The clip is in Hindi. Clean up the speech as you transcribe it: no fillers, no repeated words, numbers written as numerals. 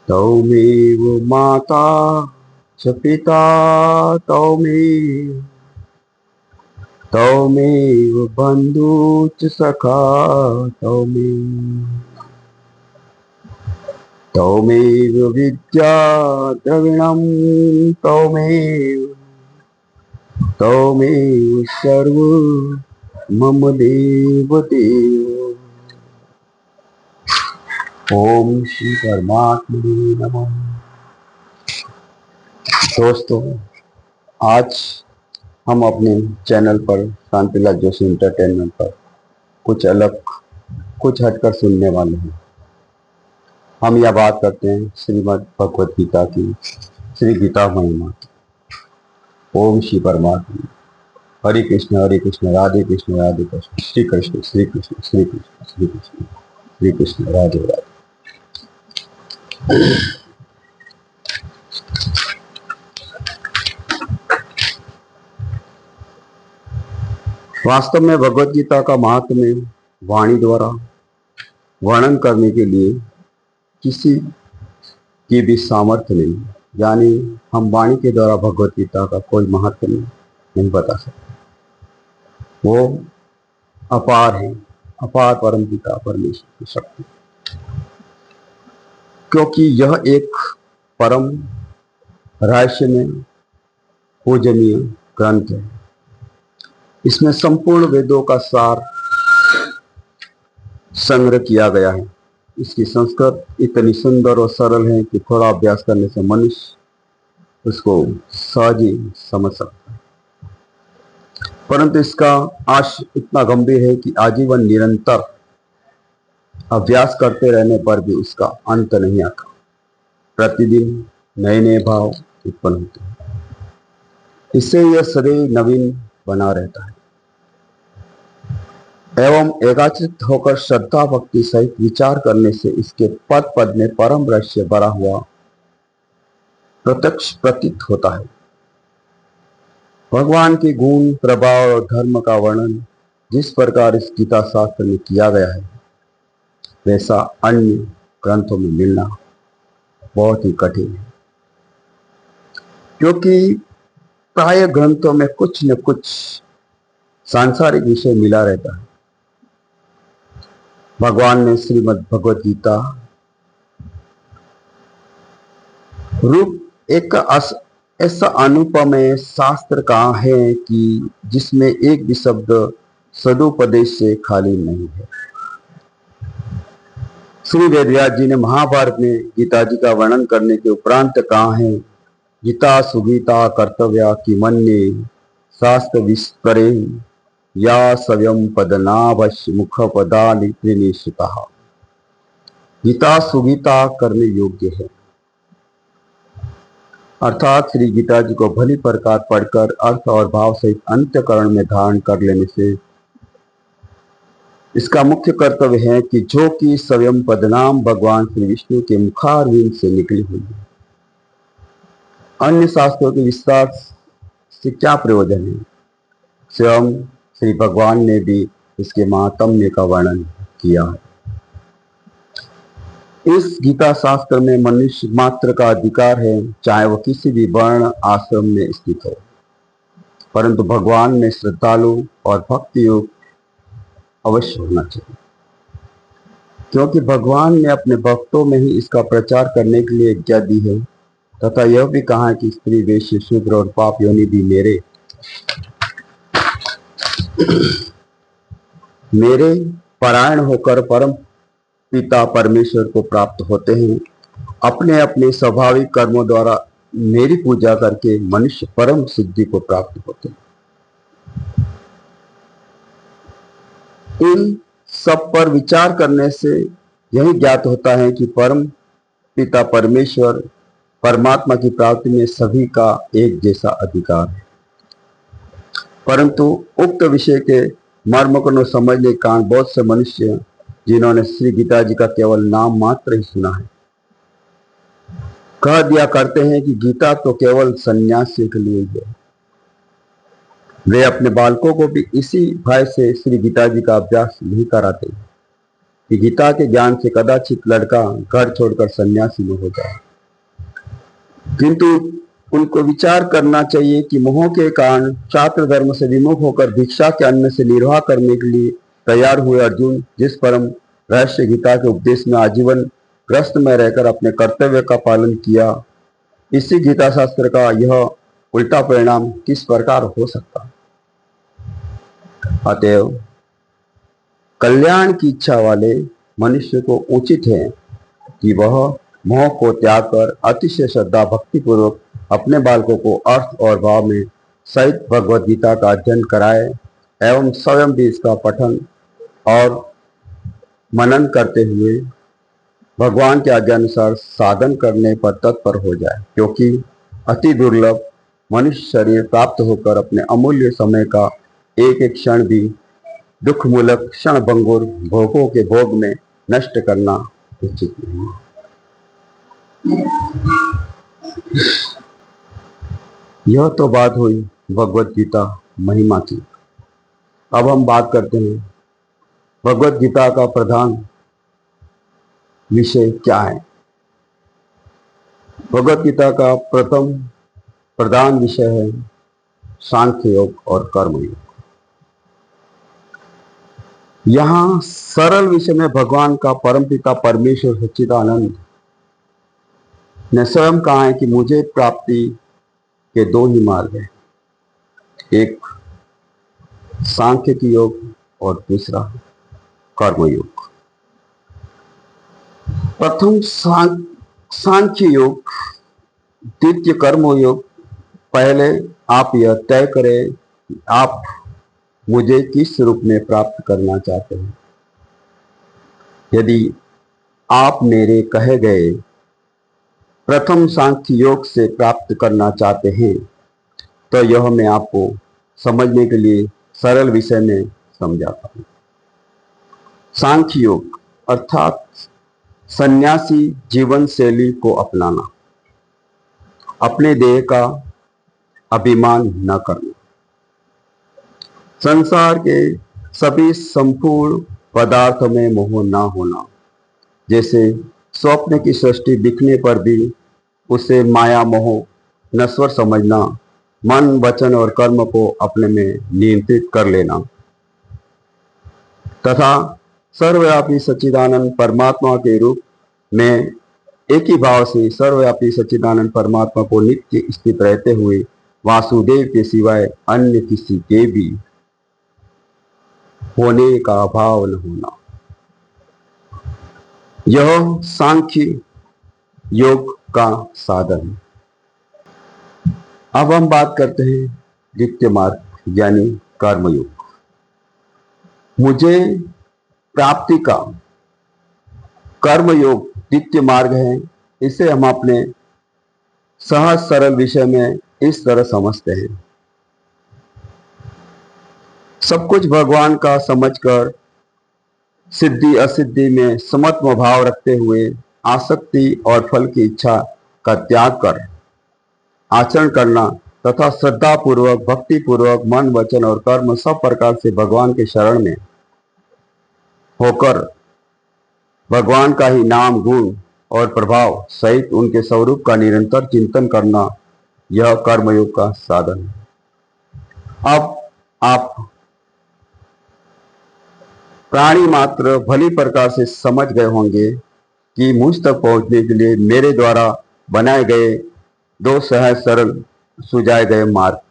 तौमेव माता च पिता तौमेव तौमेव बन्धु च सखा तौमेव तौमेव विद्या द्रविणं तौमेव तौमेव सर्व मम देव देव। ओम श्री परमात्मा नमः। दोस्तों, आज हम अपने चैनल पर शांतिलाल जोशी एंटरटेनमेंट पर कुछ अलग, कुछ हटकर सुनने वाले हैं। हम यह बात करते हैं श्रीमद् भगवत गीता की, श्री गीता महिमा। ओम श्री परमात्मा। हरे कृष्ण राधे कृष्ण राधे कृष्ण, श्री कृष्ण श्री कृष्ण श्री कृष्ण श्री कृष्ण श्री कृष्ण राधे राधे। वास्तव में भगवत गीता का महात्म्य वाणी द्वारा वर्णन करने के लिए किसी की भी सामर्थ्य नहीं, यानी हम वाणी के द्वारा भगवत गीता का कोई महत्व नहीं बता सकते। वो अपार है, अपार परम पिता परमेश्वर की शक्ति, क्योंकि यह एक परम रहस्यमय पूजनीय ग्रंथ है। इसमें संपूर्ण वेदों का सार संग्रह किया गया है। इसकी संस्कृत इतनी सुंदर और सरल है कि थोड़ा अभ्यास करने से मनुष्य उसको सहज ही समझ सकता है, परंतु इसका आश इतना गंभीर है कि आजीवन निरंतर अभ्यास करते रहने पर भी उसका अंत नहीं आता। प्रतिदिन नए नए भाव उत्पन्न होते हैं, इससे यह सदैव नवीन बना रहता है एवं एकाचित होकर श्रद्धा भक्ति सहित विचार करने से इसके पद पद में परम रहस्य भरा हुआ प्रत्यक्ष प्रतीत होता है। भगवान के गुण, प्रभाव और धर्म का वर्णन जिस प्रकार इस गीता शास्त्र में किया गया है, वैसा अन्य ग्रंथों में मिलना बहुत ही कठिन है, क्योंकि प्राय ग्रंथों में कुछ न कुछ सांसारिक विषय मिला रहता है। भगवान ने श्रीमद् भगवत गीता रूप एक ऐसा अनुपमेय शास्त्र कहा है कि जिसमें एक भी शब्द सदुपदेश से खाली नहीं है। श्री वेदव्यास जी ने महाभारत में गीता जी का वर्णन करने के उपरांत कहा है, गीता सुगीता कर्तव्या कि मन्ये शास्त्र विस्तरे या स्वयं पदनाभस्य मुख पदानि त्रिनिश्चितः। गीता सुगीता करने योग्य है, अर्थात श्री गीता जी को भली प्रकार पढ़कर अर्थ और भाव सहित अंतःकरण में धारण कर लेने से इसका मुख्य कर्तव्य है कि जो कि स्वयं पदनाम भगवान श्री विष्णु के मुखारविंद से निकली हुई है। अन्य शास्त्रों के विस्तार से क्या प्रयोजन है? स्वयं श्री भगवान ने भी इसके महात्म्य का वर्णन किया है। इस गीता शास्त्र में मनुष्य मात्र का अधिकार है, चाहे वह किसी भी वर्ण आश्रम में स्थित हो, परंतु भगवान में श्रद्धालु और भक्ति योग अवश्य होना चाहिए, क्योंकि भगवान ने अपने भक्तों में ही इसका प्रचार करने के लिए आज्ञा दी है, तथा यह भी कहा है कि स्त्री, वेश्य, शूद्र और पाप योनि भी मेरे परायण होकर परम पिता परमेश्वर को प्राप्त होते हैं। अपने अपने स्वाभाविक कर्मों द्वारा मेरी पूजा करके मनुष्य परम सिद्धि को प्राप्त होते हैं। इन सब पर विचार करने से यही ज्ञात होता है कि परम पिता परमेश्वर परमात्मा की प्राप्ति में सभी का एक जैसा अधिकार है, परंतु उक्त विषय के मर्म को न समझने के कारण बहुत से मनुष्य, जिन्होंने श्री गीता जी का केवल नाम मात्र ही सुना है, कह दिया करते हैं कि गीता तो केवल सन्यासियों के लिए है। वे अपने बालकों को भी इसी भय से श्री गीता जी का अभ्यास नहीं कराते, कि गीता के ज्ञान से कदाचित लड़का घर छोड़कर सन्यासी न हो जाए, किंतु उनको विचार करना चाहिए कि मोह के कारण छात्र धर्म से विमुख होकर भिक्षा के अन्न से निर्वाह करने के लिए तैयार हुए अर्जुन जिस परम रहस्य गीता के उपदेश में आजीवन ग्रस्त में रहकर अपने कर्तव्य का पालन किया, इसी गीता शास्त्र का यह उल्टा परिणाम किस प्रकार हो सकता है। अतएव कल्याण की इच्छा वाले मनुष्य को उचित है कि वह मोह को त्याग कर अतिशय श्रद्धा भक्ति पूर्वक अपने बालकों को अर्थ और भाव में सहित भगवत गीता का अध्ययन कराए एवं स्वयं भी इसका पठन और मनन करते हुए भगवान के आज्ञानुसार साधन करने पर तत्पर हो जाए, क्योंकि अति दुर्लभ मनुष्य शरीर प्राप्त होकर अपने अमूल्य समय का एक एक क्षण भी दुख मूलक क्षण भंगुर भोगों के भोग में नष्ट करना उचित नहीं। यह तो बात हुई भगवत गीता महिमा की। अब हम बात करते हैं भगवत गीता का प्रधान विषय क्या है। भगवत गीता का प्रधान विषय है सांख्य योग और कर्म योग। यहां सरल विषय में भगवान का परमपिता परमेश्वर सच्चिदानंद ने स्वयं कहा है कि मुझे प्राप्ति के दो ही मार्ग हैं, एक सांख्य की योग और दूसरा कर्म योग। प्रथम सांख्य योग, द्वितीय कर्म योग। पहले आप यह तय करें आप मुझे किस रूप में प्राप्त करना चाहते हैं। यदि आप मेरे कहे गए प्रथम सांख्य योग से प्राप्त करना चाहते हैं तो यह मैं आपको समझने के लिए सरल विषय में समझाता हूं। सांख्य योग अर्थात सन्यासी जीवन शैली को अपनाना, अपने देह का अभिमान न करना, संसार के सभी संपूर्ण पदार्थों में मोह न होना, जैसे स्वप्न की सृष्टि दिखने पर भी उसे माया मोह नश्वर समझना, मन वचन और कर्म को अपने में नियंत्रित कर लेना तथा सर्वव्यापी सच्चिदानंद परमात्मा के रूप में एक ही भाव से सर्वव्यापी सच्चिदानंद परमात्मा को नित्य स्थित रहते हुए वासुदेव के सिवाय अन्य किसी के भी होने का भाव न होना, यह सांख्य योग का साधन है। अब हम बात करते हैं द्वितीय मार्ग यानी कर्म योग। मुझे प्राप्ति का कर्म योग द्वितीय मार्ग है। इसे हम अपने सहज सरल विषय में इस तरह समझते हैं। सब कुछ भगवान का समझकर सिद्धि असिद्धि में समत्व भाव रखते हुए आसक्ति और फल की इच्छा का त्याग कर आचरण करना तथा श्रद्धा पूर्वक भक्ति पूर्वक मन वचन और कर्म सब प्रकार से भगवान के शरण में होकर भगवान का ही नाम गुण और प्रभाव सहित उनके स्वरूप का निरंतर चिंतन करना, यह कर्मयोग का साधन है। अब आप प्राणी मात्र भली प्रकार से समझ गए होंगे कि मुझ तक पहुंचने के लिए मेरे द्वारा बनाए गए दो सहज सरल सुझाए गए मार्ग